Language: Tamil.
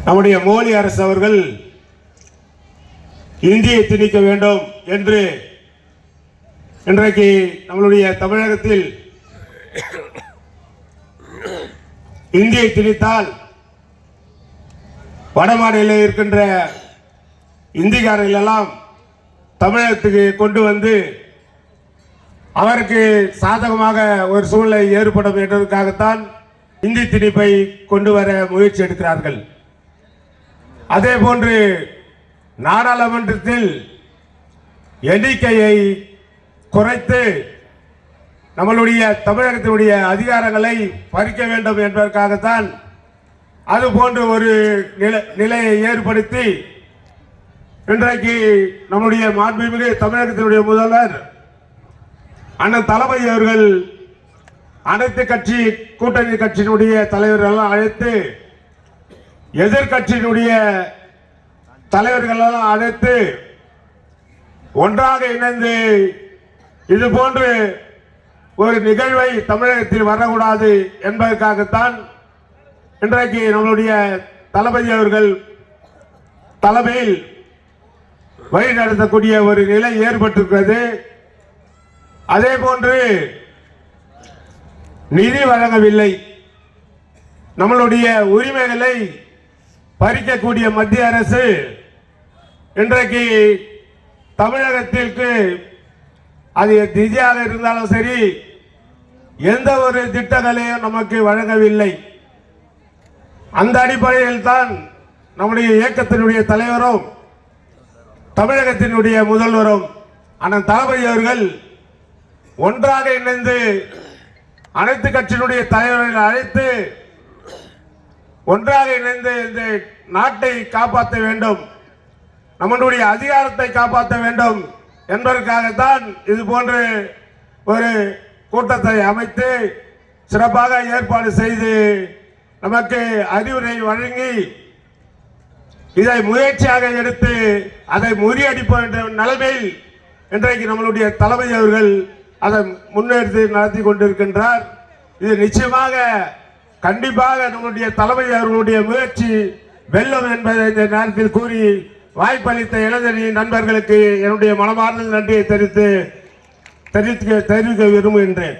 நம்முடைய மோடி அரசு அவர்கள் இந்தியை திணிக்க வேண்டும் என்று இன்றைக்கு நம்மளுடைய தமிழகத்தில் இந்தியை திணித்தால் வடமாநில இருக்கின்ற இந்திக்காரர்கள் எல்லாம் தமிழகத்துக்கு கொண்டு வந்து அவருக்கு சாதகமாக ஒரு சூழ்நிலை ஏற்படும் என்பதற்காகத்தான் இந்தி திணிப்பை கொண்டு வர முயற்சி எடுக்கிறார்கள். அதே போன்று நாடாளுமன்றத்தில் எண்ணிக்கையை குறைத்து நம்மளுடைய தமிழகத்தினுடைய அதிகாரங்களை பறிக்க வேண்டும் என்பதற்காகத்தான் அது போன்ற ஒரு நிலையை ஏற்படுத்தி இன்றைக்கு நம்முடைய மாண்புமிகு தமிழகத்தினுடைய முதல்வர் அண்ணன் தளபதி அவர்கள் அனைத்து கட்சி கூட்டணி கட்சியினுடைய தலைவர்கள் அழைத்து எதிர்கட்சியினுடைய தலைவர்கள் அழைத்து ஒன்றாக இணைந்து இது போன்று ஒரு நிகழ்வை தமிழகத்தில் வரக்கூடாது என்பதற்காகத்தான் இன்றைக்கு நம்மளுடைய தளபதி அவர்கள் தலைமையில் வழி நடத்தக்கூடிய ஒரு நிலை ஏற்பட்டிருக்கிறது. அதே போன்று நிதி வழங்கவில்லை, நம்மளுடைய உரிமைகளை பறிக்கக்கூடிய மத்திய அரசு இன்றைக்கு தமிழகத்திற்கு அது நிதியாக இருந்தாலும் சரி எந்த ஒரு திட்டங்களையும் நமக்கு வழங்கவில்லை. அந்த அடிப்படையில் தான் நம்முடைய இயக்கத்தினுடைய தலைவரும் தமிழகத்தினுடைய முதல்வரும் அண்ணன் தளபதி அவர்கள் ஒன்றாக இணைந்து அனைத்து கட்சியினுடைய தலைவர்களை அழைத்து ஒன்றாக இணைந்து இந்த நாட்டை காப்பாற்ற வேண்டும், நம்மளுடைய அதிகாரத்தை காப்பாற்ற வேண்டும் என்பதற்காகத்தான் இது போன்ற ஒரு கூட்டத்தை அமைத்து சிறப்பாக ஏற்பாடு செய்து நமக்கு அறிவுரை வழங்கி இதை முயற்சியாக எடுத்து அதை முறியடிப்ப என்ற நிலைமையில் இன்றைக்கு நம்மளுடைய தளபதி அவர்கள் அதை முன்னெடுத்து நடத்தி கொண்டிருக்கின்றார். இது நிச்சயமாக கண்டிப்பாக நம்முடைய தளபதி அவர்களுடைய முயற்சி வெல்லும் என்பதை இந்த நேரத்தில் கூறி வாய்ப்பளித்த இளைஞரணி நண்பர்களுக்கு என்னுடைய மனமார்ந்த நன்றியை தெரிவிக்க விரும்புகின்றேன்.